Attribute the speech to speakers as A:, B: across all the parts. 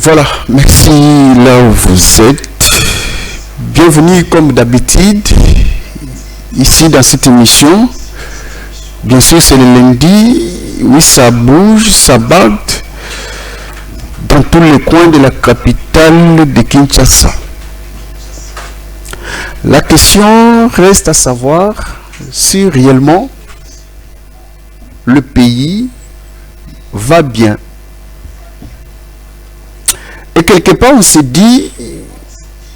A: Voilà, merci là où vous êtes. Bienvenue comme d'habitude ici dans cette émission. Bien sûr, c'est le lundi. Oui, ça bouge, ça batte dans tous les coins de la capitale de Kinshasa. La question reste à savoir si réellement le pays va bien. Et quelque part, on se dit,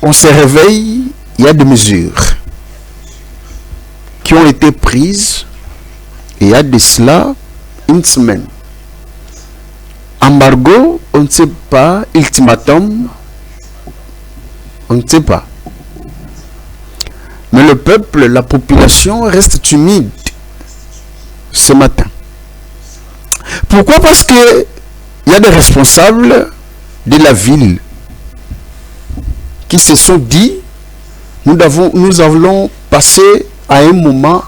A: on se réveille, il y a des mesures qui ont été prises, et il y a de cela une semaine. Embargo, on ne sait pas, ultimatum, on ne sait pas. Mais le peuple, la population reste timide ce matin. Pourquoi? Parce que il y a des responsables de la ville qui se sont dit, nous allons passer à un moment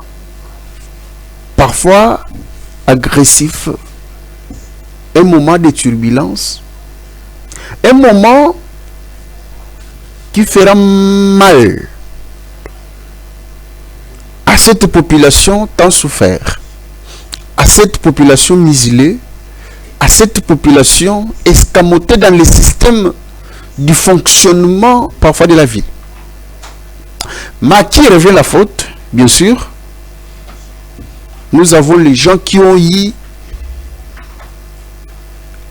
A: parfois agressif, un moment de turbulence, un moment qui fera mal à cette population tant souffert, à cette population muselée, à cette population escamotée dans le système du fonctionnement parfois de la vie. Mais à qui revient la faute? Bien sûr, nous avons les gens qui ont eu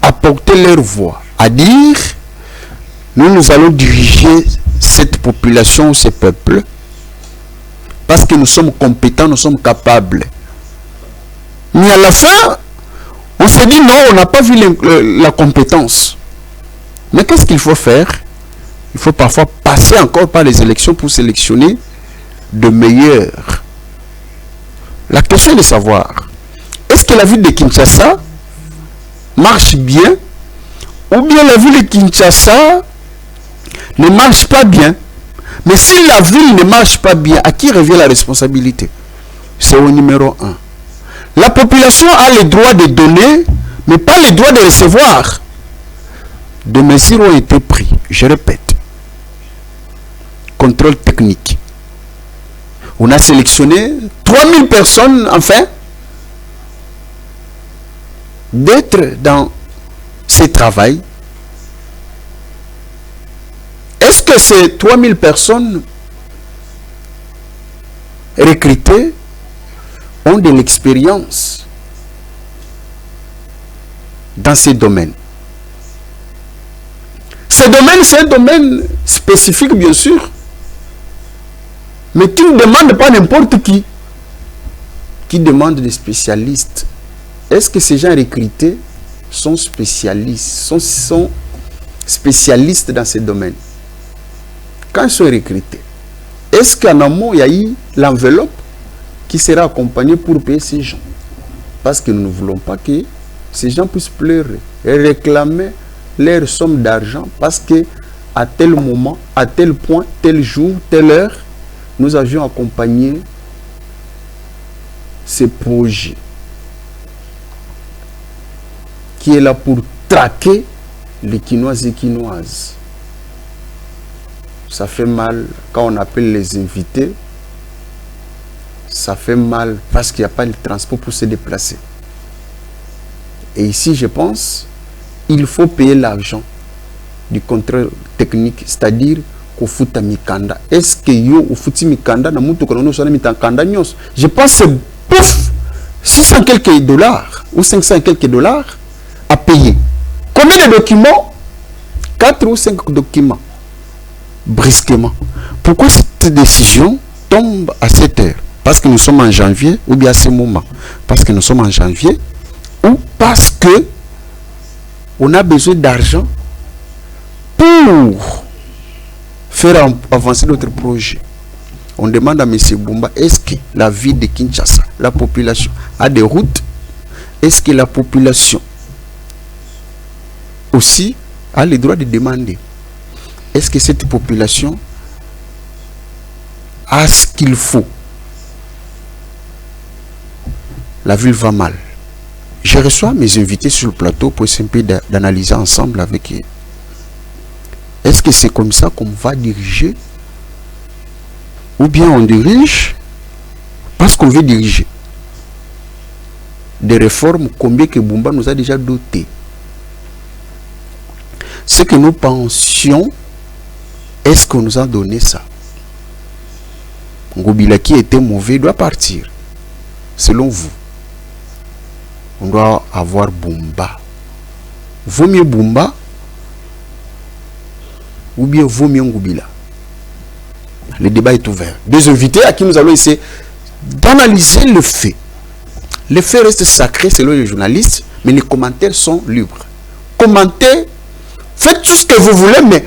A: à porter leur voix, à dire, nous allons diriger cette population ou ce peuple parce que nous sommes compétents, nous sommes capables. Mais à la fin, on se dit non, on n'a pas vu la compétence. Mais qu'est-ce qu'il faut faire? Il faut parfois passer encore par les élections pour sélectionner de meilleurs. La question est de savoir, est-ce que la ville de Kinshasa marche bien ou bien la ville de Kinshasa ne marche pas bien? Mais si la ville ne marche pas bien, à qui revient la responsabilité? C'est au numéro 1. La population a le droit de donner, mais pas le droit de recevoir. Des mesures ont été prises, je répète. Contrôle technique. On a sélectionné 3000 personnes, enfin, d'être dans ce travail. Est-ce que ces 3000 personnes recrutées ont de l'expérience dans ces domaines? Ce domaine, c'est un domaine spécifique, bien sûr. Mais tu ne demandes pas n'importe qui. Qui demande des spécialistes. Est-ce que ces gens recrutés sont spécialistes, sont spécialistes dans ces domaines? Quand ils sont recrutés, est-ce qu'en amont, il y a eu l'enveloppe qui sera accompagnée pour payer ces gens? Parce que nous ne voulons pas que ces gens puissent pleurer et réclamer leur somme d'argent parce que à tel moment, à tel point, tel jour, telle heure, nous avions accompagné ce projet qui est là pour traquer les Quinoises et Quinoises. Ça fait mal quand on appelle les invités. Ça fait mal parce qu'il n'y a pas de transport pour se déplacer. Et ici, je pense, il faut payer l'argent du contrôle technique, c'est-à-dire qu'au fout mikanda. Est-ce que yo au fout mikanda na mutu kono so na mikanda nyos? Je pense que pouf 600 quelques dollars ou 500 quelques dollars à payer. Combien de documents? 4 ou 5 documents. Brusquement. Pourquoi cette décision tombe à cette heure? Parce que nous sommes en janvier ou bien à ce moment? Parce que nous sommes en janvier ou parce que on a besoin d'argent pour faire avancer notre projet. On demande à M. Bumba, est-ce que la ville de Kinshasa, la population a des routes? Est-ce que la population aussi a le droit de demander? Est-ce que cette population a ce qu'il faut? La ville va mal. Je reçois mes invités sur le plateau pour essayer d'analyser ensemble avec eux. Est-ce que c'est comme ça qu'on va diriger? Ou bien on dirige parce qu'on veut diriger? Des réformes, combien que Bumba nous a déjà doté? Ce que nous pensions, est-ce qu'on nous a donné ça? Ngobila qui était mauvais doit partir. Selon vous, on doit avoir Bumba. Vaut mieux Bumba ou bien vaut mieux Ngobila? Le débat est ouvert. Deux invités à qui nous allons essayer d'analyser le fait. Les faits restent sacrés selon les journalistes, mais les commentaires sont libres. Commentez, faites tout ce que vous voulez, mais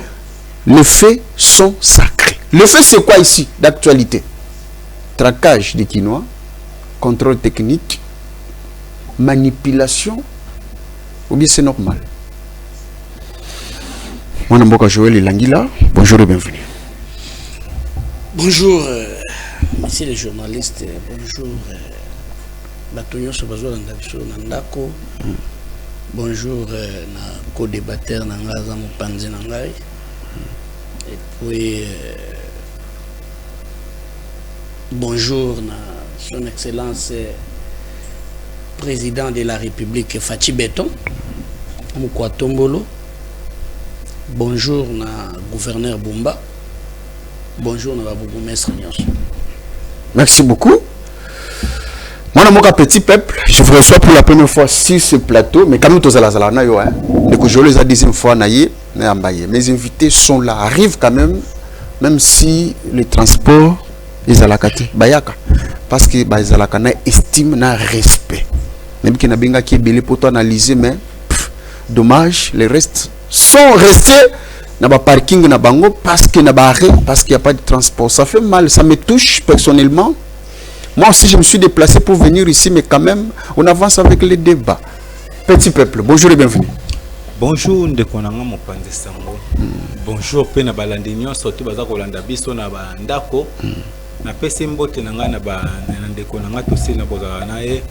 A: les faits sont sacrés. Le fait, c'est quoi ici d'actualité? Traquage des Quinois, contrôle technique, manipulation, ou bien c'est normal? Mon nom est Joël Langila. Bonjour et bienvenue.
B: Bonjour, monsieur les journalistes. Bonjour, Batonyo Sobazo Landabiso Nandako. Bonjour, na co-débatteur Nangaza Mopanzi Nangai. Et puis, bonjour, na son excellence président de la République Fachi Beton, Moukwa Tombolo. Bonjour, na gouverneur Bumba. Bonjour, na bourgmestre Nyos.
A: Merci beaucoup. Moi, mon petit peuple, je vous reçois pour la première fois sur ce plateau, mais quand même, tous à la salle, je les ai deuxième fois, mes invités sont là, arrivent quand même si le transport est à la kate, parce que les Alakana estiment na respect. Même qu'il y a qui est belé pour analyser, mais dommage, les restes sont restés dans le parking na bango parce qu'il n'y a pas de transport. Ça fait mal, ça me touche personnellement. Moi aussi, je me suis déplacé pour venir ici, mais quand même, on avance avec les débats. Petit peuple, bonjour et bienvenue.
C: Bonjour, Ndekonanga Mopanzi Sango. Bonjour, Pena Balandinyo, surtout Bazako Kolanda Biso na Bandako. Na pesi mbote nanga na ba Ndekonanga tosi na kozala na ye.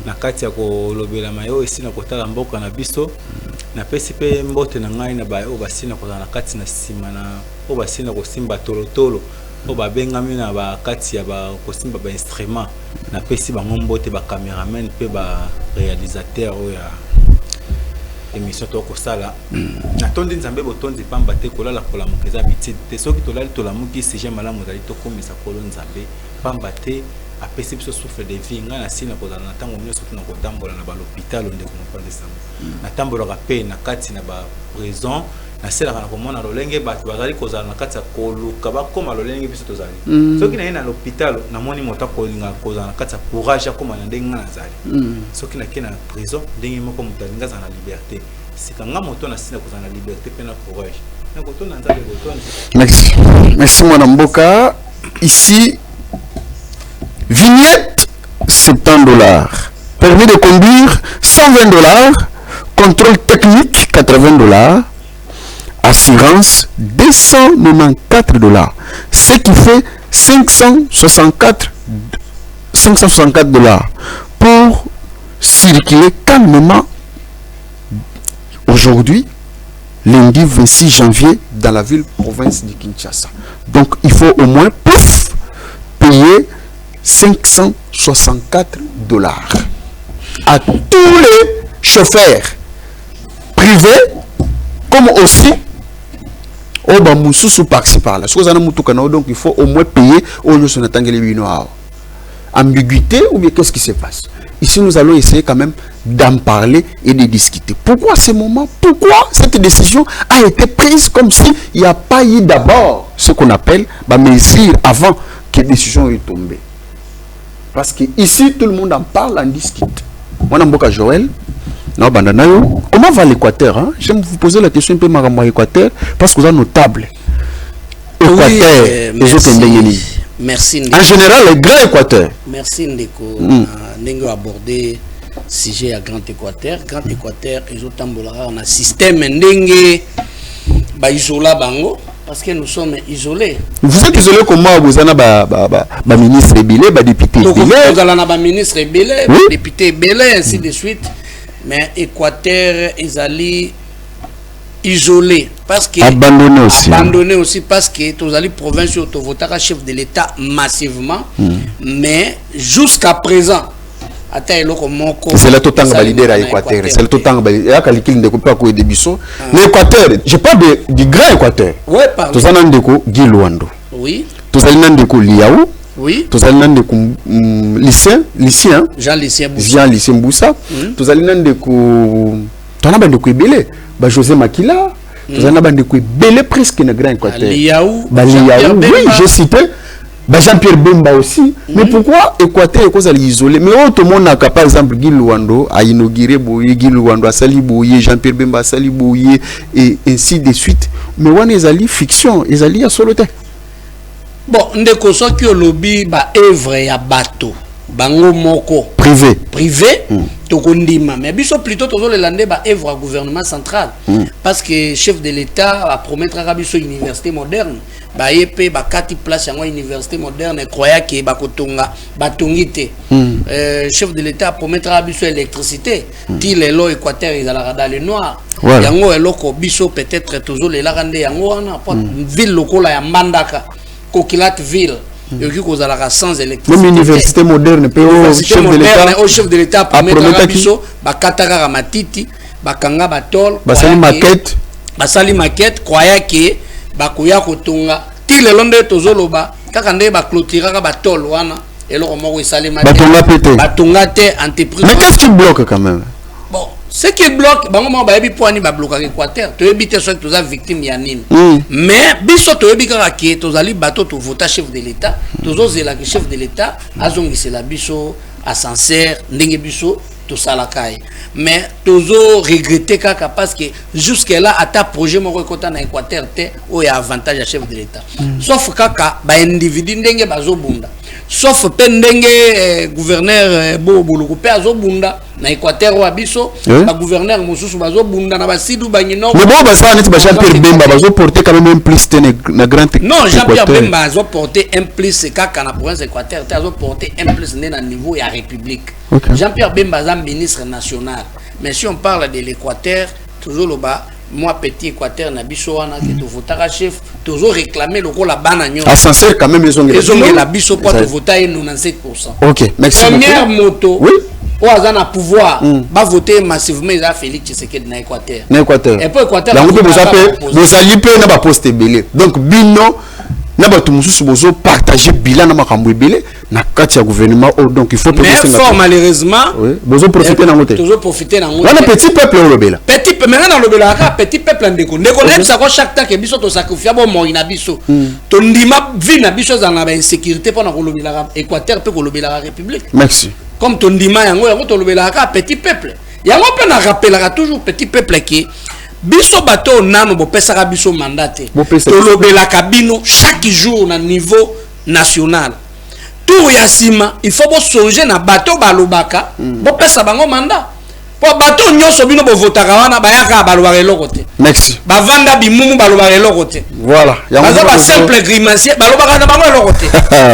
C: Na kati ya kolobela mayo esi na kotala mboka na biso. Na pesi pe mbote nanga na ba o basi na kozala na kati na sima na o basi na kosimba tolotolo. O ba bengami na ba kati ya ba kosimba ba instrument. Na pesi bango mbote ba cameraman pe ba réalisateur o ya émission to ko sala na tondi nzambe botondi pamba te kolala kola mokeza bitide te soki tolali tolamuki sije malamu zali to komisa kolo nzambe pamba te apesi biso souffle de vie nga na sina kozala na tango nyonso tuna kotambola na ba l'hôpital onde ko mopande sango na tambola ka pe na kati na ba prison na sela kana komona lolenge batu bazali kozala na kati ya koluka bakoma lolenge biso tozali soki na ye na l'hôpital na moni mota kolinga kozala na kati ya courage akoma na ndenge na zali soki na ke na prison ndenge moko mutalinga za na liberté sikanga moto na sina kozala na liberté pe na courage na kotona nzale kotona.
A: Merci mon Mboka. Ici vignette $70, permis de conduire $120, contrôle technique $80, assurance $294, ce qui fait $564 pour circuler calmement aujourd'hui, lundi 26 janvier, dans la ville province de Kinshasa. Donc il faut au moins payer $564 à tous les chauffeurs privés comme aussi au Bamoussou par-ci par-là. Donc il faut au moins payer au lieu de ambiguïté ou bien qu'est-ce qui se passe? Ici nous allons essayer quand même d'en parler et de discuter. Pourquoi ce moment? Pourquoi cette décision a été prise comme si il n'y a pas eu d'abord ce qu'on appelle la mesure avant que la décision est tombée? Parce que ici tout le monde en parle, en discute. Moi, Mboka Joël, comment va l'Équateur, hein? J'aime vous poser la question un peu à l'Équateur parce que vous êtes notable. Équateur,
B: merci.
A: En général, le Grand Équateur.
B: Merci Ndeko. Nous avons abordé le sujet à Grand Équateur. Grand Équateur, ils ont un système ndenge isola bango parce que nous sommes isolés. Vous
A: êtes isolés comment? Vous avez un ministre ébélé, un député ébélé.
B: Vous avez un ministre ébélé, un député ébélé, ainsi de suite. Mais Équateur, ils allaient isolé parce que abandonné aussi parce que tous les provinces où votera chef de l'État massivement mais jusqu'à présent c'est
A: le temps de leader à Équateur c'est le temps de leader à l'Équateur je parle du grand Équateur
B: oui pardon
A: tous allons de Guy Luando
B: oui
A: tous allons de Liaou
B: oui
A: tous allons de lycéen Jean Lycien Mboussa tous allons de Tona bande ko belé ba José Makila tozana bande ko belé presque na grand Équateur
B: Liaou
A: oui j'ai cité ba Jean-Pierre Bemba aussi mais pourquoi Équateur est cause isolé mais tout le monde a par exemple Guy Luando a inauguré Boye Guy Luando a sali Boye Jean-Pierre Bemba a sali Boye et ainsi de suite mais on est allé fiction ils allé à soloté
B: bon ndeko soki lobby ba œuvre ya bateau bango moko privé tokondima mais biso plutôt tozo le lande ba œuvre gouvernement central parce que chef de l'État a promettre biso université moderne ba yepé ba kati place yango université moderne croya que ba kotonga batongité chef de l'État a promettre biso électricité ti lelo Équateur ezala dans le noir yango eloko biso peut-être tozo le la rande yango wana ville lokola ya Mbandaka Coquilate ville sans électricité.
A: Même université moderne,
B: au chef de l'État, promettre biso, bakataka matiti, bakanga batol, basali maquette, croyant que bakuya kotunga, ti le londe tozoloba, kakande ba clôturer batol wana, et le romo sali maquette, batunga te entreprise.
A: Mais qu'est-ce qui bloque quand même?
B: Bon, ce qui bloque, bango ba yebi poani ba bloquer Équateur, to yebi te so que toza victime ya nini. Mais biso to yebi kaka ke tozali bato to vota chef de l'État, tozo zela que chef de l'État azongi c'est la biso ascenseur ndenge biso to salakai. Mais tozo regretter kaka parce que jusque là ata projet moko kota na Équateur te o ya avantage à chef de l'État. Sauf kaka ba individu ndenge bazo bunda. Sauf pendenge gouverneur Bobolo pe azo bunda na Équateur wa biso ba gouverneur mosusu bazo bunda na basidu bangino
A: mais bon ça net ba Jean-Pierre Bemba bazo porter quand même un plus na grand
B: non Jean-Pierre Bemba bazo porter un plus kaka na province Équateur bazo porter un plus na niveau ya république Jean-Pierre Bemba est ministre national mais si on parle de l'Équateur toujours le bas moi petit Équateur na biso wana que to votera chef toujours réclamer le la banagnon
A: ascenseur quand même ils ont
B: la biso pour te voter 97%.
A: OK merci
B: première moto oui au hasard pouvoir va voter massivement à Félix Tshisekedi na Équateur et pour Équateur
A: vous allez payer na ba poste belé donc bino na bato mususu bozo partager bilan na makambo belé na kati ya gouvernement donc il faut
B: mais fort malheureusement
A: bozo profiter na ngote
B: toujours profiter na ngote
A: wana petit peuple lobela
B: petit peuple mais na lobela ka petit peuple ndeko na ça ko chaque temps que biso to sacrifier bo mo ina biso to ndima vie na biso za na ba insécurité pour na ko lobela Équateur pe ko lobela république
A: merci
B: comme ton ndima yango to lobela ka petit peuple yango pe na rappelera toujours petit peuple qui biso bato nano bo pesaka biso mandate to lobela kabino chaque jour na niveau national tour ya sima il faut bo songer na bato balobaka bo pesa bango mandat po bato nyoso bino bo votaka wana bayaka balobaka eloko te
A: merci
B: bavanda bimumu balobaka eloko te
A: voilà
B: yango ba simple grimacier balobaka na bango eloko te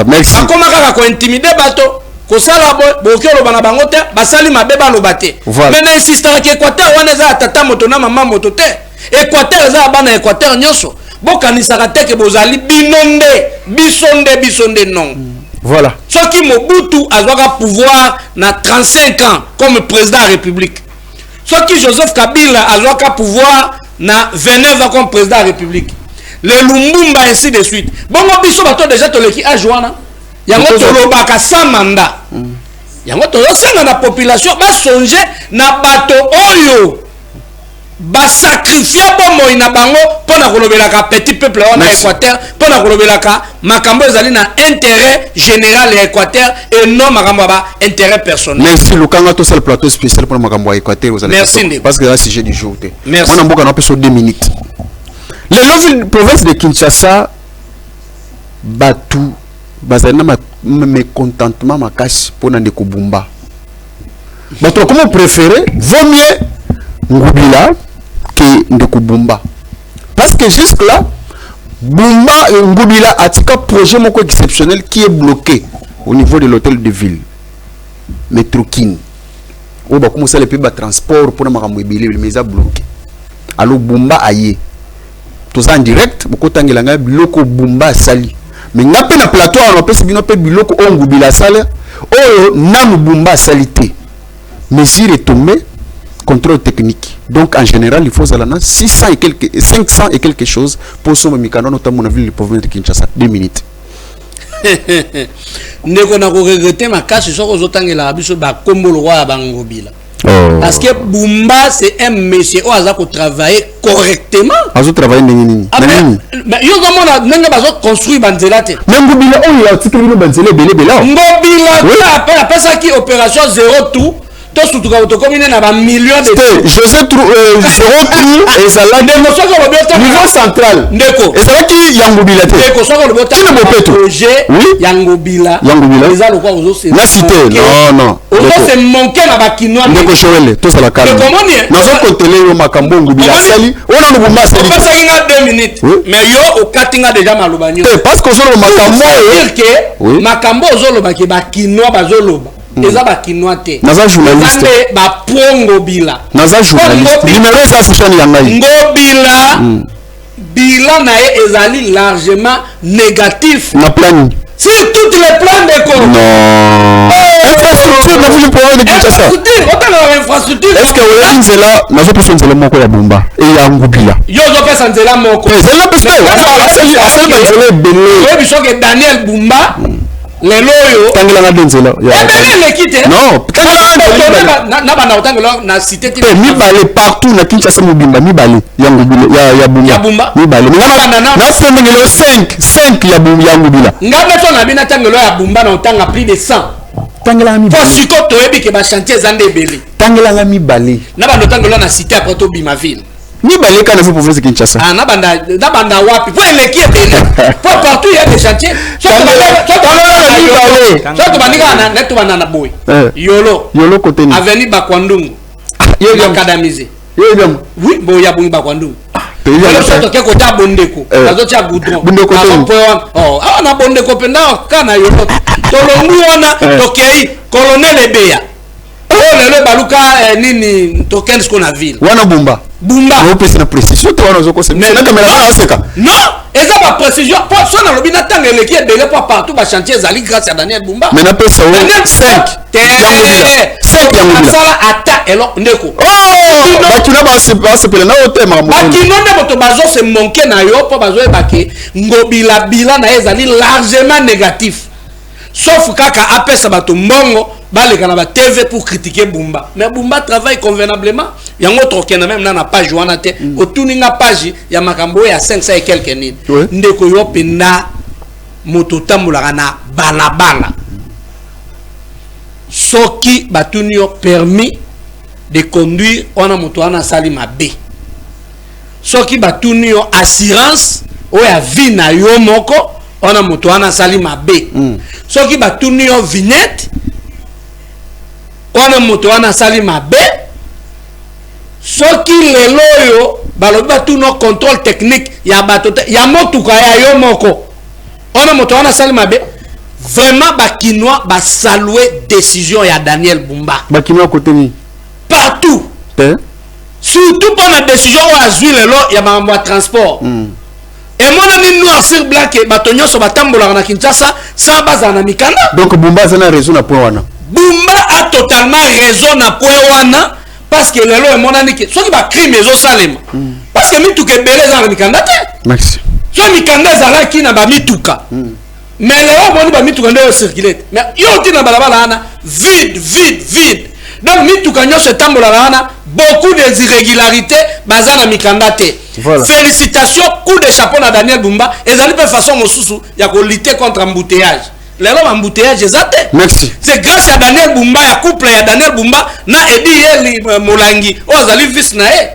A: merci
B: akoma kaka ko intimider bato kosala boki oloba na bango te basali mabe baloba te mais na insistaka ke Équateur wana eza tata moto na mama moto te Équateur eza bana Équateur nyonso bokanisaka te ke bozali binonde bisonde non
A: voilà
B: soki Mobutu azwaka pouvoir na 35 ans comme président de la République soki Joseph Kabila azwaka pouvoir na 29 ans comme président de la République le Lumumba ainsi de suite bongo biso bato déjà toleki ajoana yango tolobaka sans mandat yango tozosenga na population basonge na bato oyo basakrifie bomoi na bango mpona kolobelaka petit peuple wana Équateur mpona kolobelaka makambo ezali na intérêt général ya Équateur et non makambo ya ba intérêt personnel.
A: Merci Lukanga to sel plateau spécial pour makambo ya Équateur vous allez parce que là c'est sujet du jour te on a mboka na peso 2 minutes le ville province de Kinshasa batu bazali na mécontentement makasi pona ndeko Bumba bato comment préférer vaut mieux Ngubila que ndeko Bumba parce que jusque là Bumba et Ngubila a un projet moko exceptionnel qui est bloqué au niveau de l'hôtel de ville Metro King où ba commencer les pays transport pour makambo ebele mais ça bloqué allo Bumba aye tout ça en direct beaucoup tangela biloko Bumba sali mais nga pe na plateau on peut bino pe biloko ongubila sala oh nanu Bumba salité mesure est tombée contrôle technique donc en général il faut zalana 500 et quelque chose pour sommer mikano notamment na ville de province de Kinshasa 2 minutes
B: ndeko na ko regretter makasi soko zotangela biso ba kombolo roi bangobila parce que Bumba c'est un monsieur qui a travaillé correctement.
A: Azo travailler nini?
B: Mais yo zamona nanga bazo construire banzela te.
A: Ngobila on ya tikeli banzela belé.
B: Ngobila après ça qui opération zéro tout. Tout surtout quand on combine na ba millions de
A: José zéro tout et ça là niveau central.
B: Ndeko.
A: Et ça là qui Yangobila te.
B: Ndeko so ko lobota projet Yangobila. Les lo quoi ozo c'est.
A: La cité non.
B: Ozo c'est manqué na ba kinoa.
A: Ndeko Joël tout ça la calme. Na zo kotele yo makambo Ngobila sali. Ona no Bumba sali.
B: On passe inga 2 minutes. Mais yo au katinga déjà malobanyo.
A: Parce que zo lo makambo
B: dire que makambo ozo lo ba ke ba kinoa bazoloba. Eza ba kinoate
A: naza journaliste
B: ba pongo bila
A: naza journaliste numéro ça fonctionne ya ngai
B: ngobila bila na ezali largement négatif
A: na plan
B: sur toutes les plans de corps
A: non infrastructure na ville pour de Kinshasa
B: infrastructure
A: est-ce que on nzela nazo pesa nzela moko ya Bumba et ya Ngobila
B: yo zo pesa nzela moko
A: nzela pesa asali nzela belé
B: yo biso ke Daniel Bumba les loyaux
A: tangela na denzela
B: les quitter
A: non
B: na bana otangela na cité ti
A: mi balé partout na Kinshasa mobimba mi balé ya Ngobila ya Bumba mi balé na sendengelo 5 ya Ngobila
B: ngabe to na bina tangelo ya Bumba na otanga plus de 100
A: tangela mi
B: balé siko to yebi ke ba chantier zande belé
A: tangela mi balé
B: na bana otangelo na cité après to bima ville
A: ni balé kana fu province Kinshasa
B: na banda wapi pour les belé pour partout il y a des chantiers so to bandika na neto bana na boy yolo
A: côté ni
B: avenue Bakwandungu yo académisé oui bo ya bungi Bakwandungu so to ke kota bondeko bazo tia goudron na bondeko penda kana yolo to longu wana to kei colonel Ebeya lelo baluka nini to kensko ko na ville
A: wana Bumba no pesa na précision to wana zoko c'est na kamera na aseka
B: non eza ba précision pour so na lobina tanga eleki ebele pour partout ba chantier zali grâce à Daniel Bumba
A: mais na pesa 5 ya Ngobila
B: sala ata elo ndeko
A: bakina ba sepela na otema mo
B: bakino ne boto bazo se manquer na yo pour bazo ebake Ngobila bila na ezali largement négatif sauf kaka apesa bato mbongo baleka na ba TV pour critiquer Bumba mais Bumba travaille convenablement yango tokena même na page wana te otuninga page ya makambo ya 500 et quelques nid ndeko yo penda moto tambola na balabala soki batunio permis de conduire ona moto wana sali mabe soki batunio assurance o ya vie na yo moko ona moto wana sali mabe soki batunio vignette wana moto wana sali mabe soki lelo yo balobi batuno contrôle technique ya bato ya motuka ya yo moko wana moto wana sali mabe vraiment bakinois ba saluer décision ya Daniel Bumba
A: bakinois côté ni
B: partout surtout pour la décision ou azui lelo ya mambo transport et moi ni noir sur blanc que bato nyonso batambola na Kinshasa sans baza na mikanda
A: donc Bumba zana raison na point wana
B: Bumba a totalement raison na point wana parce que lelo e monani ke soki ba crime ezo salema parce que mituka ebele za mikanda te
A: merci
B: so mikanda zala ki na ba mituka mais lelo moni ba mituka ndo circuler mais yo tina balabala ana vide donc mituka nyonso tambola ana beaucoup des irrégularités bazana mikanda te félicitations coup de chapeau na Daniel Bumba ezali pe façon mosusu ya ko lutter contre embouteillage lelo embouteillage ezate
A: merci
B: c'est grâce à Daniel Bumba ya couple ya Daniel Bumba na Edi Yeli Molangi ozali fils na e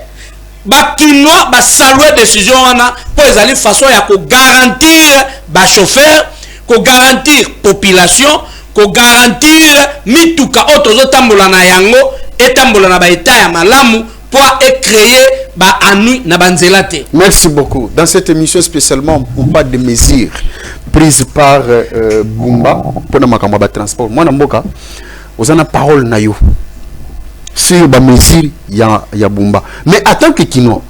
B: bakinois ba saluer décision wana po ezali façon ya ko garantir ba chauffeur ko garantir population ko garantir mituka otozo tambola na yango etambola na ba état ya malamu pour créer ba anu na banzela te.
A: Merci beaucoup. Dans cette émission spécialement on parle de mesures prises par Bumba pour na makambo ba transport. Moi na mboka ozana parole na yo sur ba mesures ya Bumba. Mais en tant que kino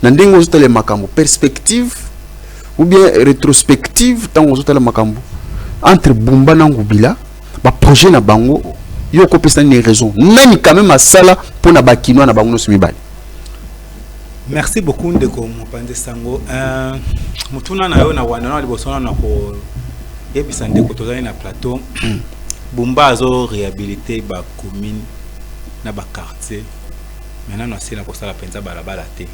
A: Nandingo zotele makambo perspective ou bien rétrospective tango zotele makambo entre Bumba na Ngubila ba projet na bango yo ko pesa ni raison nani quand même asala pour na bakino na bango no sumibali.
C: Merci beaucoup ndeko Mopanzi Sango. Mutuna na yo na wana na libosona na ko yebisa ndeko tozali na plateau. Bumba azo réhabiliter ba commune na ba quartier. Maintenant on na kosala penza balabala te.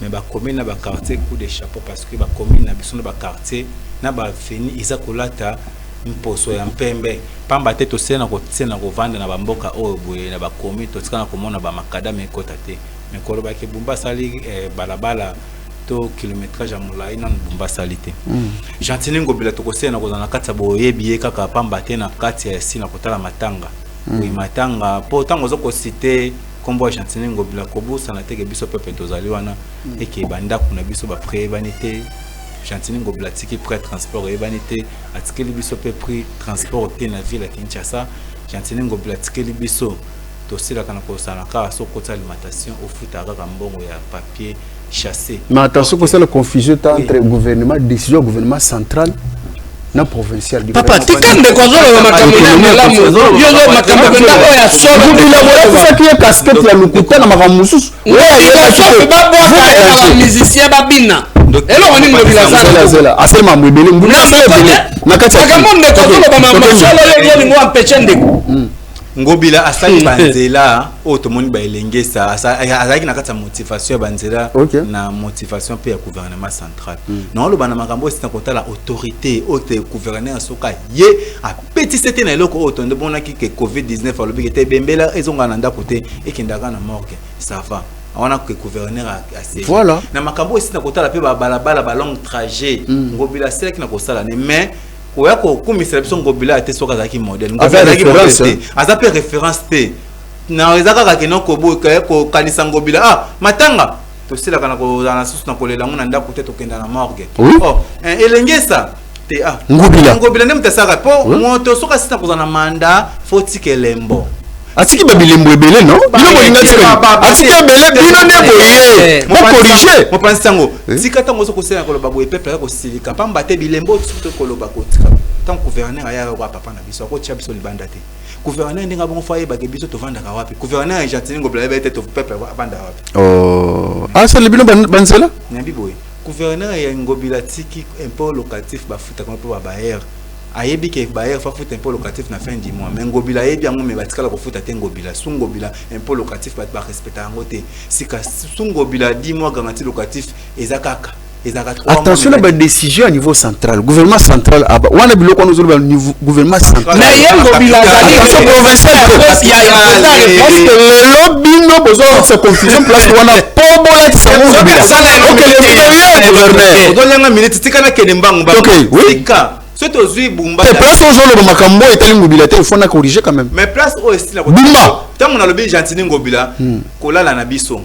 C: Mais ba commune na ba quartier coup de chapeau parce que ba commune na biso na ba quartier na ba fini isa kolata mposo ya mpembe pamba te to sena ko vanda na ba mboka oyo boye na ba commune to tsana ko mona ba makadame kota te. Mais koloba ke Bumba sali balabala to kilométrage ya molai na Bumba sali te. Gentili Ngobila to kosena ko na kati boyebi kaka pamba te na kati ya sina kotala matanga. Oui matanga po tango zo ko citer kombo Gentili Ngobila kobusa na teke biso pepe tozali wana eke banda kuna biso ba prébanité Gentili Ngobila tiki prêt transport ebanité atikeli biso pe prix transport te na ville ya Kinshasa Gentili Ngobila tikeli biso tosila kana kosana ka sokota alimentation au futa kaka mbongo ya papier chassé.
A: Mais attention que c'est la confusion entre gouvernement décision gouvernement central na provincial.
B: Papa tikande kwa zolo makambo na malamu yo zo makambo ndako ya solo
A: bila wala ça qui est casquette ya lukuta na makamususu
B: ya solo ba boka na musicien babina elo oni Ngobila
A: zela asema mwebele mbuna na kati ya
B: makambo ndeko zolo ba masolo yo ni mwa pechende
C: Ngobila asali banzela otomoni ba elengesa azaki na kati ya motivation banzela na motivation pe ya gouvernement central na lo bana makambo sita kotala autorité ote gouverneur soka ye a petit c'était na eloko otonde bonaki ke covid-19 alobi ke bembela ezonga na ndako te ekendaka na morgue ça va on a que gouverneur assez
A: voilà
C: na makambo sita kotala pe ba balabala ba long trajet Ngobila c'est qui na kosala mais oya ko kumisa biso Ngobila ate soka zaki modèle aza pe référence te na ezaka ka keno ko boka ko kanisa Ngobila matanga to sila kana ko na susu na kolela nguna ndako te to kenda na morgue elengesa te Ngobila ne mtasaka po moto soka sita ko na manda foti kelembo
A: atiki babilembo ebele non bino bolinga tika atiki ebele bino nde boye mo corriger
C: mo pensango tika tango so ko sena ko loba boye peuple ko silika pamba te bilembo to ko loba ko tika tant gouverneur aya ko papa na biso ko tia biso libanda te gouverneur ndinga bongo faye ba ke biso to vanda ka wapi gouverneur Gentili Ngobila ba te to peuple vanda wapi
A: ça le bino banzela
C: nyabi boye gouverneur ya Ngobila tiki impôt locatif ba futa ko ba baer ayebi ke baer fa futa impôt locatif na fin du mois mais Ngobila ayebi yango me batikala ko futa te Ngobila Ngobila impôt locatif ba respecter yango te sika Ngobila 10 mois garantie locatif ezakaka
A: attention la décision au niveau central gouvernement central wana biloko nous au niveau gouvernement central
B: mais Ngobila
A: attention provincial parce que le lobby no besoin de confusion place wana pobola tsango
C: gouverneur minute tikana kene mbangu ba tika c'est aux Bumba
A: place aux autres makambo et Ngobila il faut na corriger quand même
C: mais place au style
A: Bumba
C: tant on a le bien Gentili Ngobila kolala na biso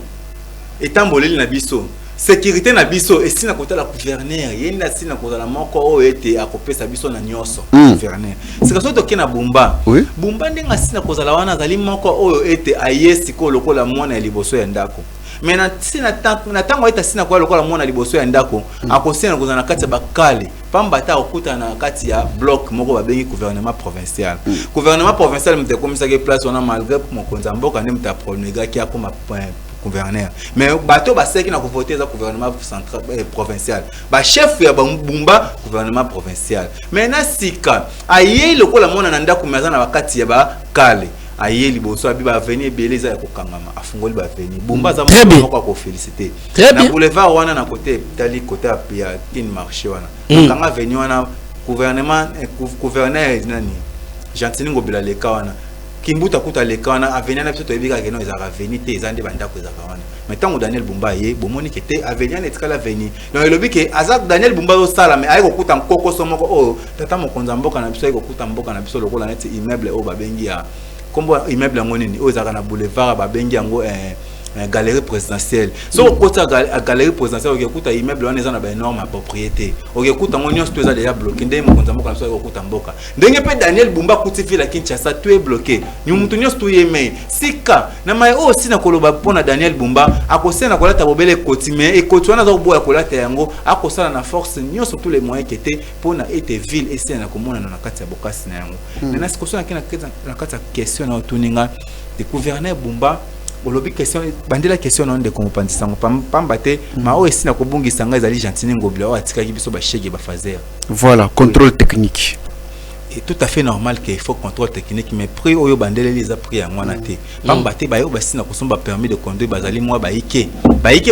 C: etamboleli na biso sécurité na biso et sina kota la gouverneur yenda sina kota la moko o ete akopesa biso na nyoso gouverneur c'est que soto kena Bumba Bumba ndenga sina kota la wana zali moko o ete ayesi ko lokola mwana ya liboso ya ndako mais na sina tango eta sina ko lokola mwana liboso ya ndako akosena kota na kati ya bakale pamba ta okuta na kati ya bloc moko babengi gouvernement provincial gouvernement provincial mte komisa ke place on a malgré mokonza mboka ne mta promulga ki akoma gouverneur mais bato baseki na voter za gouvernement central provincial ba chef ya Bumba gouvernement provincial mais na sika aye lokola mona na ndako maza na bakati ya ba kale aye liboso abi ba venir beleza ya kokangama afungoli ba venir Bumba za moko ko féliciter na boulevard wana na côté tali côté ya kin marché wana kanga venir wana gouvernement gouverneur nani Gentili Ngobila le kawana kimbuta kuta le kana avenir na biso to ebika ke no ezaka venir te ezande bandako ezaka wana mais tango Daniel Bumba ye bomoni ke te avenir na etikala venir donc elobi ke azak Daniel Bumba zo sala mais ayeko kuta nkoko somoko o tata mokonza mboka na biso ayeko kuta mboka na biso lokola neti immeuble o babengi ya kombo immeuble ngo nini o ezaka na boulevard babengi yango galerie présidentielle. So côté à galerie présidentielle, on écoute immeuble on est dans une énorme propriété. On écoute en union tout ça déjà bloqué. Ndenge mo konza mboka so écoute mboka. Ndenge pe Daniel Bumba kuti fila Kinshasa tout est bloqué. Ñu mutu nyos tout yeme. Sika na mai aussi na koloba pona Daniel Bumba akosena kolata bobele kotime et kotwana za boya kolata yango akosala na force nyos tous les moyens qui étaient pona était ville et c'est na komona na kati ya bokasi na yango. Maintenant ce que ça na kati ya question na tuninga de gouverneur Bumba olobi question bandela question non de kompandisa ngo pambate ma o esi na kobungisa nga ezali gentine ngobila o atikaki biso ba shege ba fazer.
A: Voilà, contrôle technique.
C: Et tout à fait normal qu'il faut contrôle technique mais prix oyo bandele les a pris en ngwanate pambate ba yo basi na kosomba permis de conduire bazali moi ba ike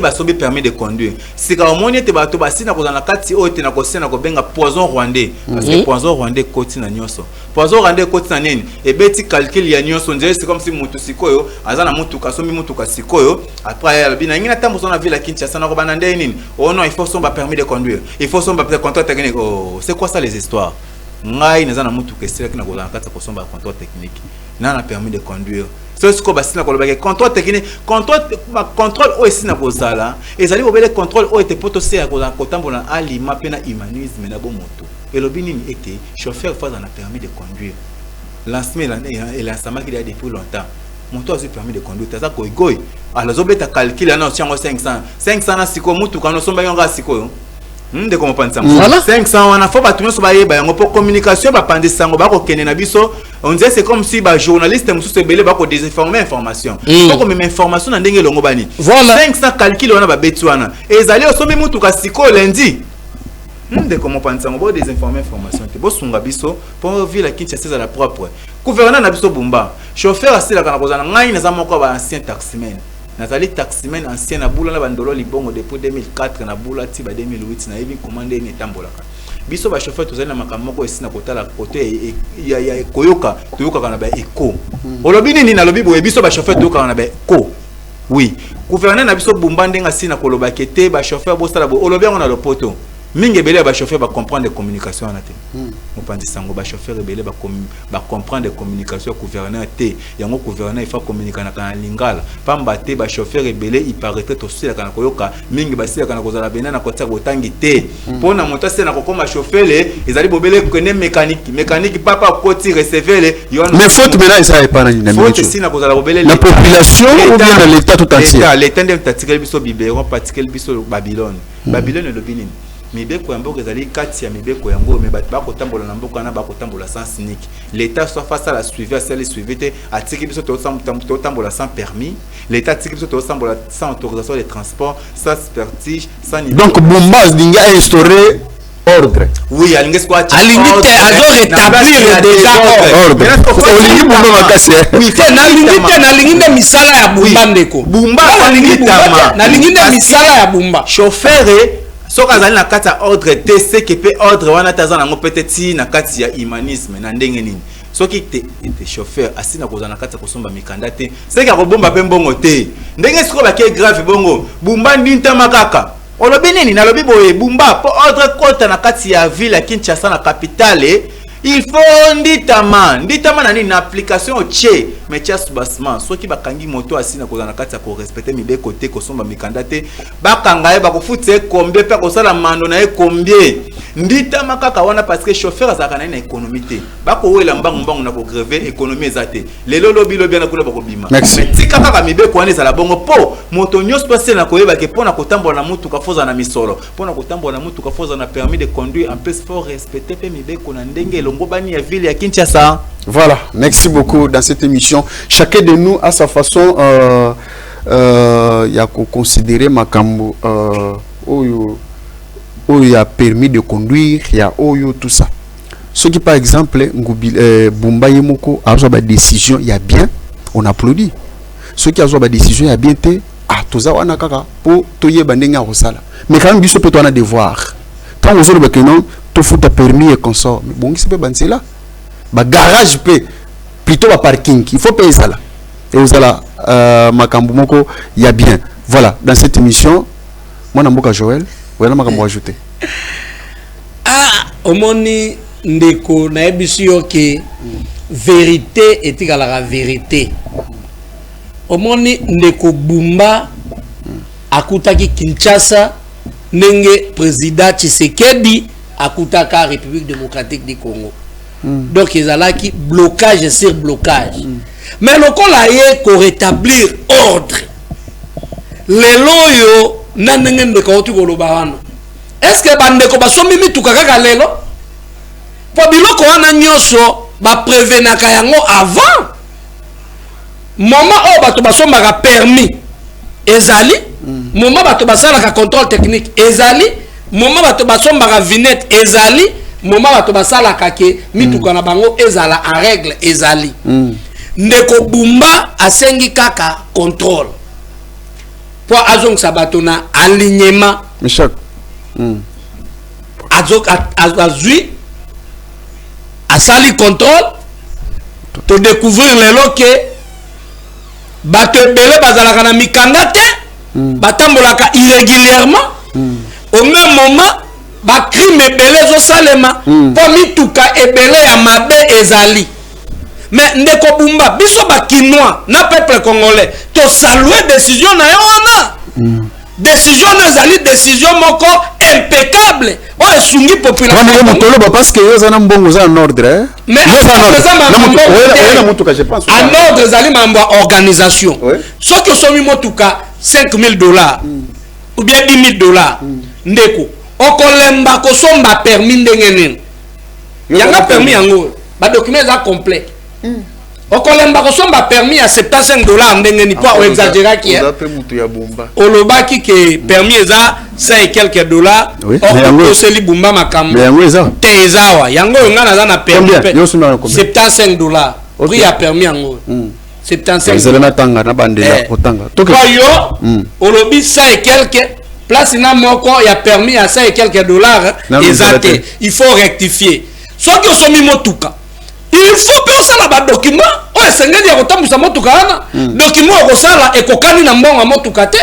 C: ba sombi permis de conduire sika omoni te bato basi na kozana kati o te na kosena ko benga poison rwandais parce que poison rwandais koti na nyoso poison rwandais koti na nini et beti calcul ya nyoso ndje c'est comme si mutu sikoyo azana mutu kasombi mutu kasikoyo après ya bina ngina tambo sona ville Kinshasa na ko banande nini oh non il faut somba permis de conduire il faut somba contrôle technique oh c'est quoi ça les histoires ngai nazana mutu kesela kina kozana kati ko somba contrôle technique na permis de conduire c'est ce que basina ko lobaka contrôle technique contrôle o esina kozala ezali obele contrôle o était potosé à kozana kotambola alima pena humanisme na bo moto et lobini était chauffeur face à permis de conduire lancement et lancement qu'il y a depuis longtemps moto a permis de conduire taza ko igoi alors zobeta calcul na chango 500 na siko mutu kana somba yonga siko de comment penser voilà 500 on a faut battu so bayeba yango pour communication ba pandisa ngo ba ko kene na biso on dirait c'est comme si ba journaliste musu se belé ba ko désinformer information ko même information na ndenge longo bani voilà 500 calcul on a ba betwana ezali osomi mutu ka siko lundi de comment penser ngo ba désinformer information te bo sunga biso pour ville Kinshasa à la propre gouverneur na biso Bumba chauffeur asila kana kozana ngai na za moko ba ancien taximan Nathalie taximen ancien na boula na bandolo libongo depuis 2004 na boula ti ba 2008 na ebi commandé ni tambolaka biso ba chauffeur tozali na makambo ko esina kotala côté ya koyoka toyoka kana ba eco olobi nini na lobi boye biso ba chauffeur toyoka kana ba eco oui gouverneur na biso Bumba ndenga sina koloba kete ba chauffeur bo sala bo olobi ngo na lopoto mingi belé ba chauffeur ba comprendre les communications na te on pense sango ba chauffeur belé ba comprendre les communications gouverneur te yango gouverneur il faut communiquer na kana lingala pamba te ba chauffeur belé il paraît to sila kana koyoka mingi ba sila kana kozala bena na kotsa botangi te pona monta sena ko koma chauffeur le ezali bobele kone mécanique papa koti recevoir le
A: mais faute maintenant ça est pas na
C: minute faute sina kozala bobele
A: la population ou bien l'état tout entier
C: l'état de tatikel biso biberon partikel biso Babylone le binini mibeko ya mboka ezali kati ya mibeko yango me bato bakotambola na mboka na bakotambola sans cynique l'état soit face à la suivi à celle suivite atiki biso to tambola sans permis l'état atiki biso to tambola sans autorisation de transport sans expertise sans niveau.
A: Donc Bumba dinga instaurer ordre
C: oui alingi quoi
B: alingi azo rétablir déjà ordre
A: olingi Bumba makase
B: oui na lingi misala ya Bumba ndeko
C: Bumba alingi tama
B: na lingi misala ya Bumba
C: chauffeur so kazali na kati ya ordre TC qui peut ordre wana taza nango peut-être na kati ya humanisme na ndenge nini soki te chauffeur asina kozana na kati ya kosomba mikanda te c'est ka kobomba pe mbongo te ndenge siko ba ke grave bongo Bumba ndinta makaka olobi nini na lobi boye Bumba po ordre kota na kati ya ville ya Kinshasa na capitale il faut nditama na nini na application tche mais tia subasement soki bakangi moto asina kozana kati ya ko respecter mibeko te kosomba mikanda te bakanga ye bakofutse combien pe kosala mando na ye combien nditama kaka wana parce que chauffeur azaka na économie te bako wela mbangu na ko grever économie ezate lelo lobi na kula bakobima mais tika kaka mibeko wana ezala bongo po moto nyos passer na koyeba ke pona kotambola na mutu kafoza na misolo pona kotambola na mutu kafoza na permis de conduire en plus faut respecter pe mibeko na ndenge ngobani ya ville ya Kinshasa.
A: Voilà, merci beaucoup dans cette émission. Chacun de nous à sa façon y a considéré Makambo il a permis de conduire, il y a tout ça. Ce qui par exemple Bumba Yemoko a besoin de décision, il y a bien, on applaudit. Ce qui a besoin de décision, il y a bien te toza wana kaka pour toye bandenga rosala. Mais quand même biso peut on a devoir. Quand vous avez que non to futa permis et consort. Mais bon, c'est pas bansela. Ba garage peut plutôt ba parking, il faut payer ça là. Et vous allez Makambo moko il y a bien. Voilà, dans cette émission, moi Namboka Joël, voilà Makambo ajouter.
B: Ah, omoni ndeko na ebisi yo ke vérité est égale à la vérité. omoni ndeko Bumba akutaki Kinshasa nenge président Tshisekedi akutaka République démocratique du Congo. Donc ils allaient blocage sur blocage. Mais le col a pour rétablir ordre. Les loyaux n'en de côté est-ce que bandeko basomi mitukaka lelo? Pour biloko wana nyoso ba prévenaka yango avant. Moment où bato basombaka permis ezali, moment bato basalaka contrôle technique ezali, moment bato basombaka vignette ezali, moment bato basalaka ke mituka na bango ezala en règle ezali. Ndeko Bumba asengi kaka contrôle. Pour azong sabato na alignement.
A: Michel.
B: Azui asali contrôle to découvrir les loquets bato belé bazalaka na mikanda te batambolaka irrégulièrement au même moment ba crime belé zo salema po mituka ebele ya mabe ezali. Mais ndeko Bumba biso ba kinois na peuple congolais to saluer décision na yo wana. Décision ezali décision moko impeccable. O esungi population.
A: Parce que yo zana mbongo za en ordre.
B: Mais en ordre ezali mambo organisation. Ce que somi motuka $5,000 ou bien $10,000 ndeko. Okolemba ko somba permis ndenge nini. Yanga permis yango ba document za complet. Okolemba ko somba permis à $75 ndenge ni pas exagérer qui est. Olobaki que permis eza $100 et quelques dollars. O seli Bumba makambo. Tezawa yango ngana za na permis $75. Prix à permis yango. $75.
A: Na bandela otanga.
B: Koyo olobi $100 et quelques place na moko ya permis à $100 et quelques dollars ezate. Il faut rectifier. Soki osomi motuka il faut que ça la document o esengeli ya kotambusa motuka wana document okosala ekokani na mbongo motuka te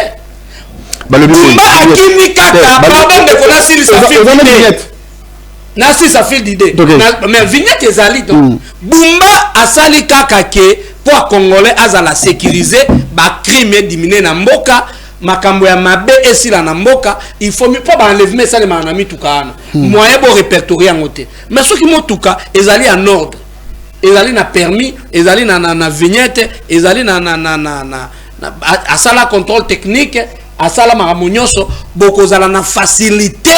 B: Bumba akimi kaka pardon de kona sili sa fille na si sa fille d'idée mais vignette ezali donc Bumba asali kaka ke pour congolais azala sécuriser ba crime diminuer na mboka makambo ya mabe esila na mboka il faut pas ba enlèvement ça les manami tukana moyen bo répertorier en côté mais ceux qui motuka ezali en ordre ezali na permis ezali na vignette ezali na asala contrôle technique asala makambo nyonso bokozala na facilité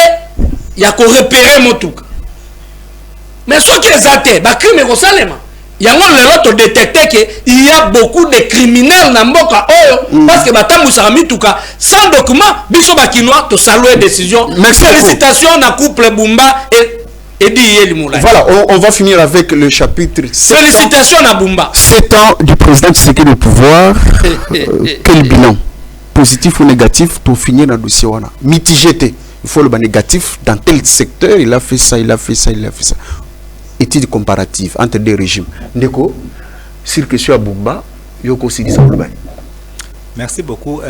B: ya ko repérer motuka mais ceux qui ezate ba crime ko salema yango lelo to détecter que il y a beaucoup de criminels na mboka oyo parce que batambusa mituka sans document biso bakinois to saluer décision. Félicitations na couple Bumba et
A: voilà, on va finir avec le chapitre 7.
B: Félicitations à Bumba.
A: 7 ans du président Tshisekedi au pouvoir. Quel bilan? Positif ou négatif pour finir dans le dossier? Mitigé. Il faut le négatif. Dans quel secteur il a fait ça, il a fait ça, il a fait ça. Étude comparative entre deux régimes. Ndeko, sur question à Bumba, Yoko Sidisa Boulbani.
C: Merci beaucoup.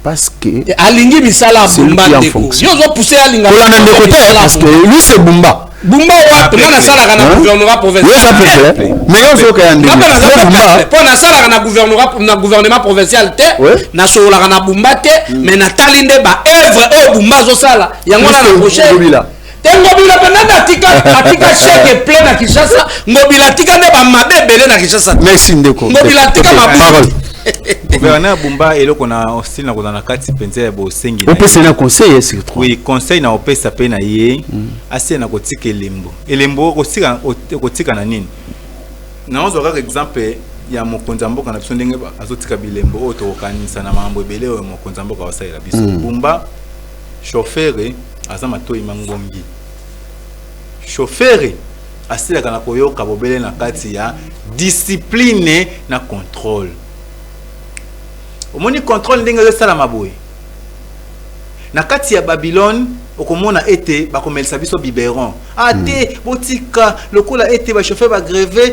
A: Parce que
B: Alingi Bisala Bumba Ndeko. Yozo poussé Alinga.
A: Parce que lui c'est Bumba.
B: Bumba wa na sala kana gouvernement provincial.
A: Mais yozo ka yandi.
B: Pour na sala kana gouvernement provincial te, na sola kana Bumba te, mais na talinde ba œuvre au Bumba zo sala. Yango na prochaine. Ngobila penanda atika chèque plein na Kinshasa, ngobila atika ne ba mabe belé na Kinshasa.
A: Merci Ndeko.
B: Ngobila atika mabuti.
C: Gouverneur Bumba eloko na hostile na kozana kati penza ya bosengi.
A: On peut se na conseiller sur toi.
C: Oui, conseil na opesa pe na ye, assez na kotika elembo. Elembo kotika na nini? Na ozo ka exemple ya mokonza mboka na biso ndenge azotika bilembo o to kanisa na mambo ebele o mokonza mboka wasala biso. Bumba chauffeur azama to imangombi chauffeur asila kana koyoka bobele na kati ya discipline na contrôle omoni contrôle ndenge zo sala maboye na kati ya Babylone okomona ete bakomelisa biso biberon ate botika lokola ete ba chauffeur ba grever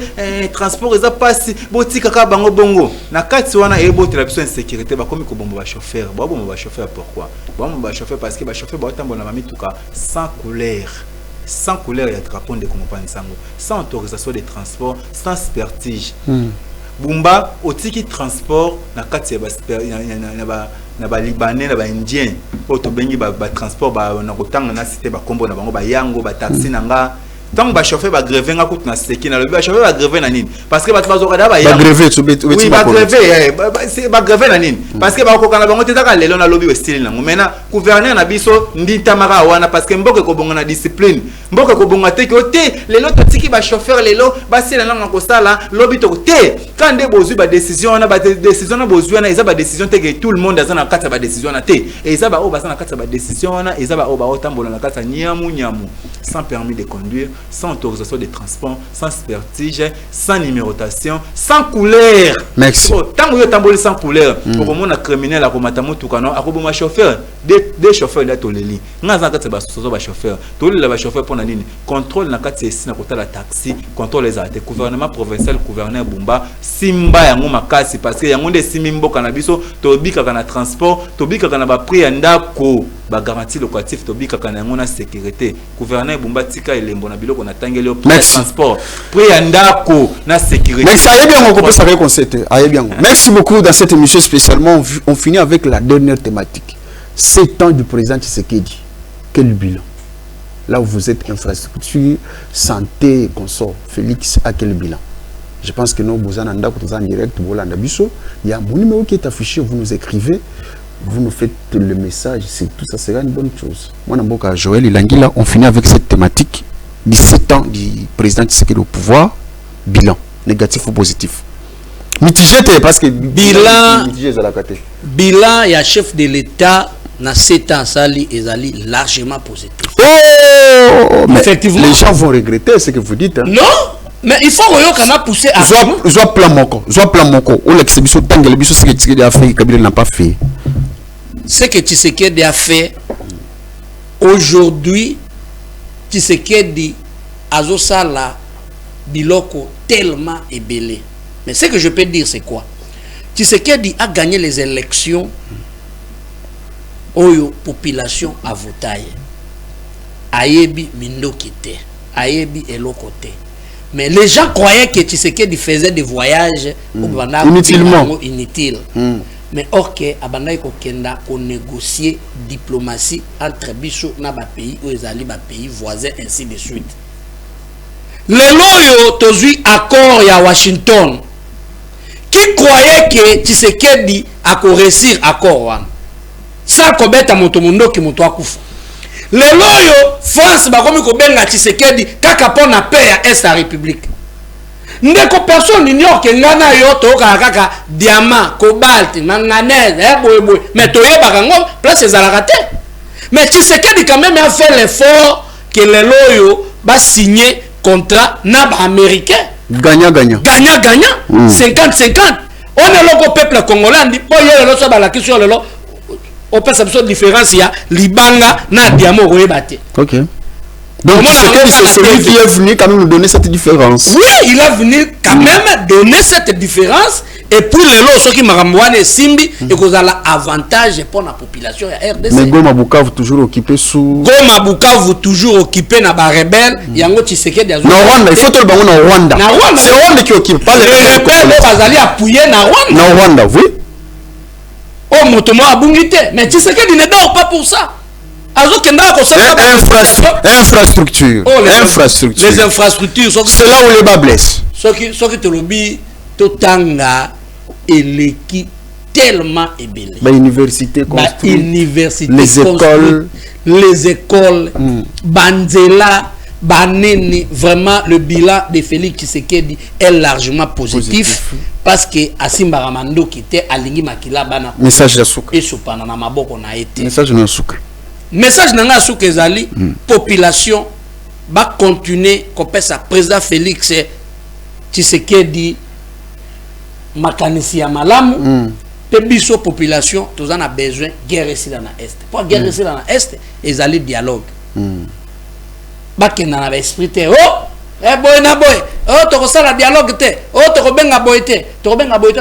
C: transport eza passe botika ka bango bongo na kati wana ebotela biso insécurité bakomi ko bomba ba chauffeur pourquoi bomba ba chauffeur parce que ba chauffeur ba tambola na mituka sans couleur ya drapeau de Congo Pansango sans autorisation de transport sans expertise Bumba otiki transport na kati ya ba libanais na ba indien auto bengi ba transport ba na kotanga na cité ba kombo na bango ba yango ba taxi nanga tant ba chauffeur ba grever nga kutu na seki na le ba chauffeur ba grever na nini parce que ba bazoka da ba yango
A: grever
C: oui ba grever ba grever na nini parce que ba kokana bango tezaka lelo na lobby style na ngomena gouverneur na biso ndita maka wana parce que mboke ko bonga na discipline mboke ko bonga te ko te lelo totiki ba chauffeur lelo ba sela na ko sala lobby to te quand de bozui ba décision na ba décision na bozui na eza ba décision te que tout le monde azana kata ba décision na te et eza ba o ba sana kata ba décision na eza ba o ba otambola na kata nyamu sans permis de conduire, sans autorisation de transport, sans vertige, sans numérotation, sans couleur.
A: Merci.
C: Tant que vous êtes sans couleur, pour moi, un criminel a combattu tout canon, a combattu un chauffeur, des chauffeurs là tous les lits. Nous avons un chauffeur, tous les chauffeurs pour la ligne. Contrôle na kati ici na kota la taxi, contrôle les arrêtés. Gouvernement provincial, gouverneur Bumba, Simba yango makasi parce que yango de simimbo kanabiso, tobika kana transport, tobika kana ba prix ndako. Ba garantie locatif tobika kana yango na sécurité. Gouverneur Bumba tika elembo na biloko na tangeli au transport. Prix ndako na sécurité.
A: Merci, aïe bien on peut savoir qu'on s'était. Aïe bien. Merci beaucoup dans cette émission spécialement. On finit avec la dernière thématique. 7 ans du président Tshisekedi. Quel bilan? Là où vous êtes infrastructure, santé et consort, Félix, à quel bilan? Je pense que nous, vous en direct, il y a mon numéro qui est affiché, vous nous écrivez, vous nous faites le message, tout ça sera une bonne chose. Moi, Namboka Joël Ilangila, on finit avec cette thématique, 17 ans du président Tshisekedi au pouvoir, bilan, négatif ou positif. Mitigé, parce que
B: bilan, il y a chef de l'État. Dans 7 ans, ça est largement positif.
A: Oh, mais effectivement, les gens vont regretter ce que vous dites. Hein.
B: Non, mais il faut qu'on a poussé à
A: Zoa plan moko. Ou l'exhibition tangle biso ce que Tshisekedi a fait, Kabila n'a pas fait.
B: Ce que Tshisekedi a fait aujourd'hui, Tshisekedi azosala biloko tellement ébélé. Mais ce que je peux dire c'est quoi? Tshisekedi a gagné les élections. Oyo population a voté. Ayebi mindoki te, ayebi elokote. Mais les gens croyaient que Tshisekedi faisait des voyages
A: inutilement
B: inutiles. Mais ok, abandai ko kenda ko négocier diplomatie entre biso na ba pays ou ezali ba pays voisins ainsi de suite. Lelo yo tozui accord ya Washington. Qui croyait que Tshisekedi a ko réussir accord wana? Ça kobeta moto mundo ki moto akufa. Lelo yo France bakomi ko benga Tshisekedi kaka pona paix ya Est la République. Ndeko personne n'ignore que ngana yo to kaka diamant, cobalt, manganèse, boy mais to yeba ngo place ezalaka te. Mais Tshisekedi quand même a fait l'effort que lelo yo ba signer contrat na ba américain.
A: Gagnant.
B: 50-50. On est le peuple congolais dit boye lelo so ba la question lelo. On peut savoir la différence, il y a Libanga na diamant roebate.
A: Ok. Donc c'est celui qui est venu quand même nous donner cette différence.
B: Oui, il est venu quand même donner cette différence. Et puis les lots, ceux qui m'ont Simbi, et qu'on a l'avantage pour la population de RDC.
A: Mais Goma Bukavu toujours occupé sous.
B: Goma Bukavu toujours occupé dans la rebelle. Il y a un petit secret de
A: Rwanda, il faut tout le monde en Rwanda. C'est Rwanda qui occupe, pas les
B: rebelles. Ils allaient appuyer dans Rwanda.
A: Non, Rwanda, oui.
B: Oh, motomo a bungité. Mais tu sais qu'il ne dort pas pour ça.
A: Infrastructure.
B: Oh, les infrastructures.
A: C'est là où les bas blessent.
B: Ce qui te lobby, Totanga et l'équipe tellement ébélé.
A: Université construite.
B: Les écoles. Banzela. Baneni, vraiment le bilan de Félix Tshisekedi est largement positif. Parce que Asimba Ramando qui était aligné Makila Bana.
A: Message de Souka.
B: Et Soupana Maboko na été.
A: Message de Souka.
B: Message de Souka Ezali. Population va continuer comme ça. Président Félix Tshisekedi Makanisi ya Malamu. Pebiso population, tous en a besoin de guerre ici dans l'Est. Pour guerre ici dans l'Est, Ezali dialogue. Bakena na esprit te boy na boy to ko sala dialogue te to ko benga boy te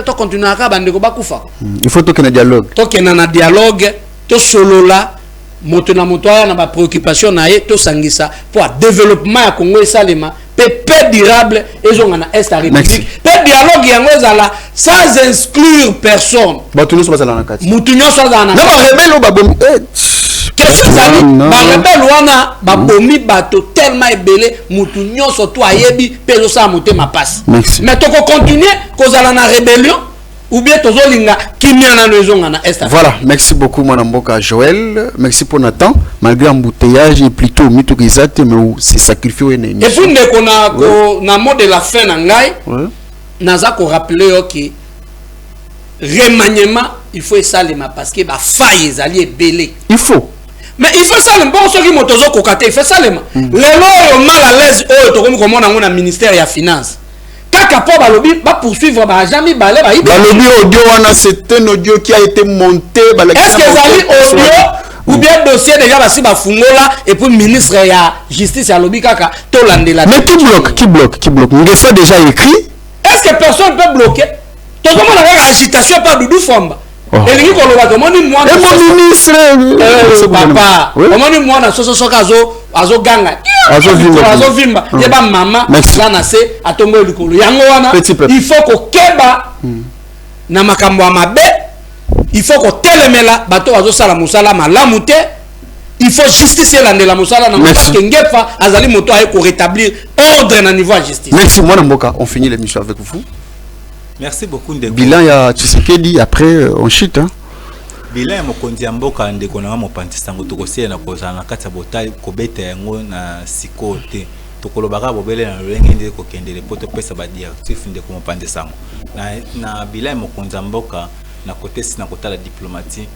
B: to continuer ka bandeko bakufa.
A: Il faut to kena dialogue,
B: to kena na dialogue to solola moto na ba préoccupation na ye to sangisa pour développement ya Congo esalema paix durable et on a est à République paix dialogue yango ezala sans exclure personne
A: batuno so bazala na kati
B: mutunyo so za na
A: na rebelle ba bomi
B: question zali ba rebelle wana ba bomi bato tellement ebele mutunyo so to ayebi pezo sa motema passe mais to ko continuer kozala na rébellion ou bien tozolinga kimia na nozonga na est.
A: Voilà, merci beaucoup mon amboka Joël, merci pour Nathan malgré embouteillage et plutôt mitorizate mais c'est sacrifié
B: et puis ndeko na ko na mot de la fin na ngai naza ko rappeler que remaniement il faut salema parce que ba faille ezali ebele
A: il faut
B: mais il faut salema bon ceux qui motozo kokate il faut salema lelo yo mal à l'aise oyo to komi komona ngona ministère ya finance kaka po balobi ba poursuivre ba jamais balé ba
A: balobi audio wana c'est un audio qui a été monté
B: est-ce que zali audio ou bien dossier déjà basi ba fungola et puis ministre ya justice ya lobi kaka to landela
A: mais qui bloque Ngefa déjà écrit
B: est-ce que personne peut bloquer tout le monde a agitation pas Doudou Fomba et lui ko loba ko moni moi
A: et mon ministre
B: papa moni moi na soso azo ganga azo vimba ye ba mama na se atombo likolo yango wana il faut ko keba na makambo ya mabe il faut ko telemela bato azo sala musala malamu te il faut justice landela musala na parce que Ngefa azali moto ay ko rétablir ordre na niveau de justice.
A: Merci moi Mboka, on finit l'émission avec vous.
C: Merci beaucoup Ndeko.
A: Bilan ya Tshisekedi après on chute hein.
C: Bilan ya mokonzi ya mboka Ndeko na mopanzi sango tokosiela na kozala na kati ya botai kobeta yango na sikote tokolobaka bobele na lolenge ndeko kokendele poto pesa ba directif Ndeko mopanzi sango na bilan ya mokonzi ya mboka na côté si na kotala diplomatie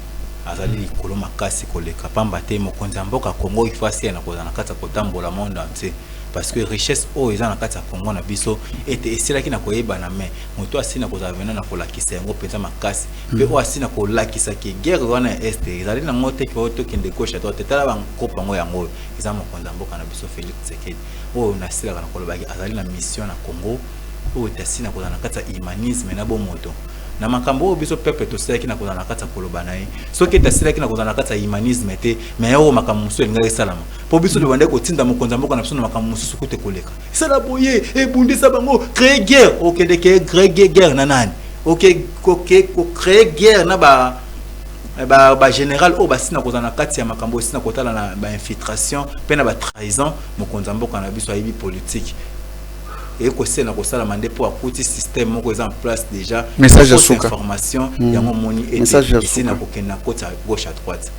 C: azali likolo makasi koleka pamba te mokonzi ya mboka Congo ifasi na kozala na kati ya kotambola monde entier parce que richesse o eza na kati ya Congo na biso ete esilaki na koyeba na me moto asina kozala vena na kolakisa yango penza makasi pe o asina kolakisa ki guerre wana ya este ezali na ngote ki oto kende gauche à droite tala ba nkopa ngo yango eza mokonzi ya mboka na biso Félix Tshisekedi o na sila kana kolobaki azali na mission na Congo o tasina kozala na kati ya humanisme na bo moto na makambo biso peuple to seki na kozana kata koloba na ye soki tasila kina kozana kata humanisme te mais yo makambo musu elinga salama po biso de bande ko tinda mokonza mboka na biso na makambo musu ko te koleka sala boye e bundisa bango créer guerre OK de créer guerre na nani OK ko créer guerre na ba général o basina kozana kati ya makambo sina kotala na ba infiltration pe na ba trahison mokonza mboka na biso ayibi politique et que c'est na kosala mande pour akuti système moko en place déjà
A: message
C: information yango moni et ici na kokena côté gauche à droite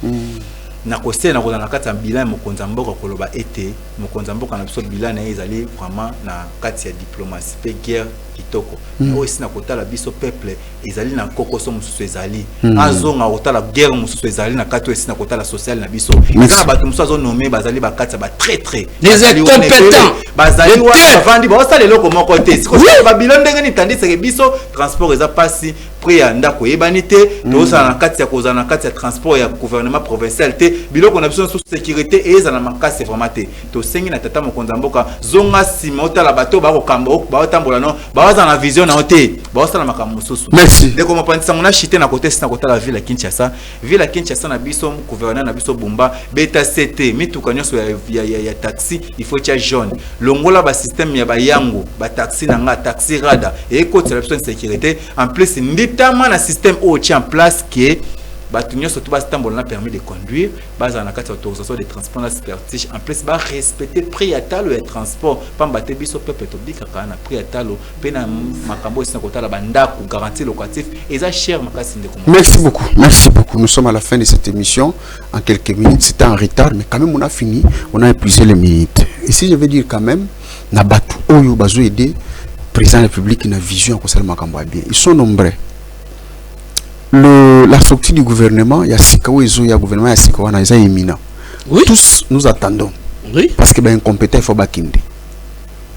C: na kosala na kozana kati ya bilan mokonza mboka koloba ete mokonza mboka na biso bilan na ezali vraiment na kati ya diplomatie pe guerre kitoko aussi na kotala biso peuple ezali na kokoso mususu ezali azonga kotala guerre mususu ezali na kati aussi na kotala social na biso ezana bato mususu azo nommer bazali bakati ba très
B: les incompétents
C: bazali wa vandi ba osala loko moko te siko ba bilan ndenge ni tandis que biso transport eza pasi prix ya ndako yebanité to osala na kati ya kozana na kati ya transport ya gouvernement provincial te biloko na biso sous sécurité et ezana makasi vraiment te to sengi na tata mokonza mboka zonga sima otala bato ba ko kambo ba otambola no baza na vision na ote baza na makambo mususu.
A: Merci.
C: Ndeko mopanisa mona chité na côté sina kotala ville ya Kinshasa na biso gouverneur na biso Bumba beta CT mituka nyonso ya taxi il faut tia jaune longola ba système ya ba yango ba taxi na nga taxi rada et côté la biso de sécurité en plus nditama na système o tia en place que batunyo surtout bas tambola na permis de conduire basa na kati autorisation de transport na expertise en plus ba respecter prix à talo et transport pamba te biso peuple to bika kana prix à talo pena makambo sina kotala bandako garantie locatif et ça cher makasi ndeko.
A: Merci beaucoup nous sommes à la fin de cette émission en quelques minutes c'était en retard mais quand même on a fini on a épuisé les minutes et si je veux dire quand même na batu oyo bazo aider président de la République na vision concernant makambo bien ils sont nombreux. La sortie du gouvernement, il y a Sikawo Ezo, il y a gouvernement, il y a Sikawa, il y a Emina.
B: Oui.
A: Tous nous attendons.
B: Oui.
A: Parce que ben incompétent, il faut bakinde.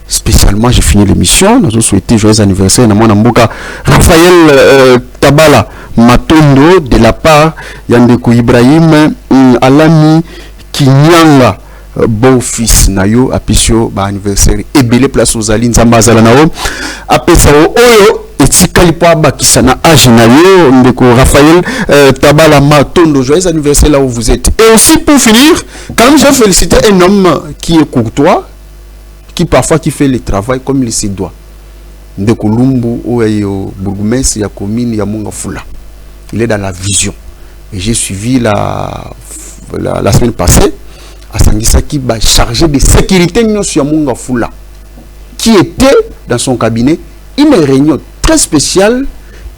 A: Spécialement, j'ai fini l'émission. Nous avons souhaité joyeux anniversaire à mon amboka Raphaël Tabala Matondo de la part Yandeko Ibrahim Alami Kinyanga. Bon fils Nayo Apisio ba anniversaire et belle place aux Alines Zambazala Nao Apesao Oyo et Tikalipa Bakisana Ajinayo Ndeko Raphaël Tabala Matondo joyeux anniversaire là où vous êtes. Et aussi pour finir, quand même j'ai félicité un homme qui est courtois, qui parfois qui fait le travail comme il se doit. De Kolumbu ou bourgmestre ya commune ya Mongafula. Il est dans la vision. Et j'ai suivi la semaine passée à Sangisa qui va chargé de sécurité sur Mongafula, qui était dans son cabinet une réunion très spéciale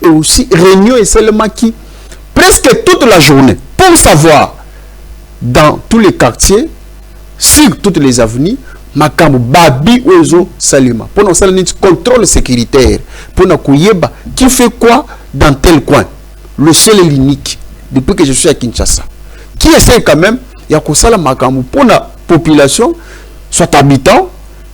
A: et aussi réunion et seulement qui presque toute la journée pour savoir dans tous les quartiers, sur toutes les avenues, Makambo Babi Ozo Salima. Pour nous, ça contrôle sécuritaire. Pour nous, qui fait quoi dans tel coin. Le seul et l'unique, depuis que je suis à Kinshasa. Qui essaie quand même, il y a Kosala Makambo pour la population, soit habitant,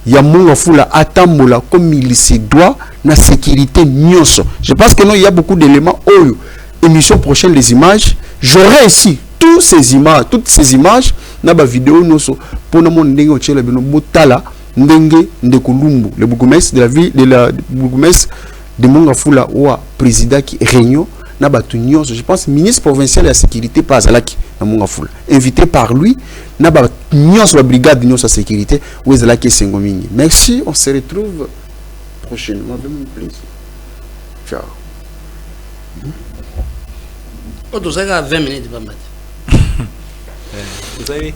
A: il y a Mongafula Atambola comme il se doit, la sécurité nyoso. Je pense que non, il y a beaucoup d'éléments. Oh, émission prochaine, les images. J'aurai ici toutes ces images, na ba vidéo noso pour na mon ndenge otchela bino botala ndenge ndekolumbu le bourgmestre de la ville de la bourgmestre de Mongafula ou président qui réunion na ba tunyo, je pense ministre provincial de la sécurité pas Zalaki na Mongafula invité par lui na ba tunyo sur la brigade de sa sécurité ou Zalaki Sengomingi. Merci, on se retrouve prochainement. Ciao.
B: Oh, tu sais qu'à 20 minutes, pas mal.
C: Vous savez,